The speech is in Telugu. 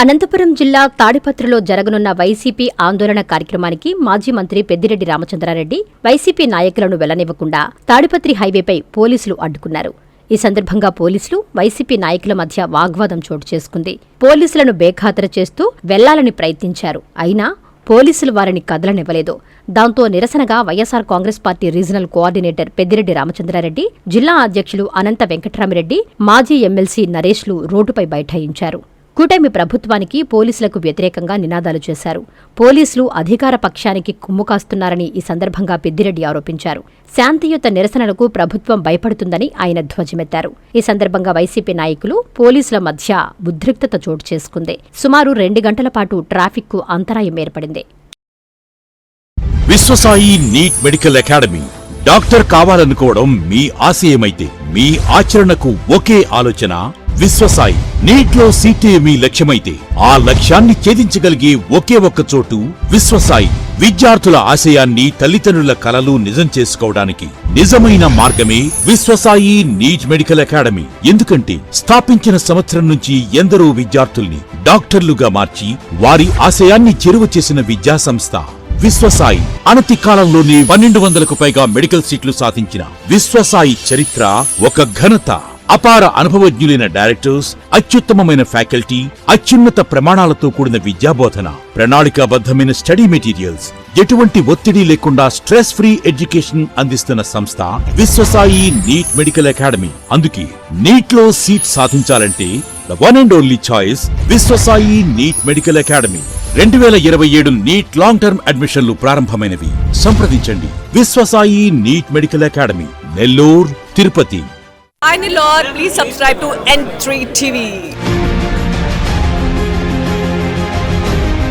అనంతపురం జిల్లా తాడిపత్రిలో జరగనున్న వైసీపీ ఆందోళన కార్యక్రమానికి మాజీ మంత్రి పెద్దిరెడ్డి రామచంద్రారెడ్డి వైసీపీ నాయకులను వెళ్లనివ్వకుండా తాడిపత్రి హైవేపై పోలీసులు అడ్డుకున్నారు. ఈ సందర్భంగా పోలీసులు వైసీపీ నాయకుల మధ్య వాగ్వాదం చోటు చేసుకుంది. పోలీసులను బేఖాతరు చేస్తూ వెళ్లాలని ప్రయత్నించారు. అయినా పోలీసులు వారిని కదలనివ్వలేదు. దాంతో నిరసనగా వైఎస్సార్ కాంగ్రెస్ పార్టీ రీజనల్ కోఆర్డినేటర్ పెద్దిరెడ్డి రామచంద్రారెడ్డి, జిల్లా అధ్యక్షులు అనంత వెంకట్రామిరెడ్డి, మాజీ ఎమ్మెల్సీ నరేష్లు రోడ్డుపై బైఠాయించారు. కూటమి ప్రభుత్వానికి పోలీసులకు వ్యతిరేకంగా నినాదాలు చేశారు. పోలీసులు అధికార పక్షానికి కుమ్ము కాస్తున్నారని ఈ సందర్భంగా పెద్దిరెడ్డి ఆరోపించారు. శాంతియుత నిరసనలకు ప్రభుత్వం భయపడుతుందని ఆయన ధ్వజమెత్తారు. ఈ సందర్భంగా వైసీపీ నాయకులు, పోలీసుల మధ్య ఉద్రిక్తత చోటు చేసుకుంది. సుమారు 2 గంటల పాటు ట్రాఫిక్కు అంతరాయం ఏర్పడింది. Vishwasai NEET medical academy. Doctor కావాలనుకోవడం మీ ఆశయమైతే మీ ఆచరణకు ఒకే ఆలోచన విశ్వసాయి. నీట్లో సీటే మీ లక్ష్యమైతే ఆ లక్ష్యాన్ని ఛేదించగలిగే ఒకే ఒక్క చోటు విశ్వసాయి. విద్యార్థుల ఆశయాన్ని, తల్లిదండ్రుల కలలు నిజం చేసుకోవడానికి నిజమైన మార్గమే విశ్వసాయి నీట్ మెడికల్ అకాడమీ. ఎందుకంటే స్థాపించిన సంవత్సరం నుంచి ఎందరో విద్యార్థుల్ని డాక్టర్లుగా మార్చి వారి ఆశయాన్ని చేరువ చేసిన విద్యా సంస్థ విశ్వసాయి. అనతి కాలంలోనే 1200కు పైగా మెడికల్ సీట్లు సాధించిన విశ్వసాయి చరిత్ర ఒక ఘనత. అపార అనుభవజ్ఞులైన డైరెక్టర్స్, అత్యుత్తమమైన ఫ్యాకల్టీ, అత్యున్నత ప్రమాణాలతో కూడిన విద్యాబోధన, ప్రణాళికాబద్ధమైన స్టడీ మెటీరియల్స్, ఎటువంటి ఒత్తిడి లేకుండా స్ట్రెస్ ఫ్రీ ఎడ్యుకేషన్ అందిస్తున్న సంస్థ విశ్వసాయి నీట్ మెడికల్ అకాడమీ. అందుకే నీట్ లో సీట్ సాధించాలంటే the one and only choice Viswasai NEET medical academy. 2027 NEET long term అడ్మిషన్లు ప్రారంభమైనవి. సంప్రదించండి Viswasai NEET medical academy, Nellore, Tirupati. Hi Nilor, please subscribe to N3 TV.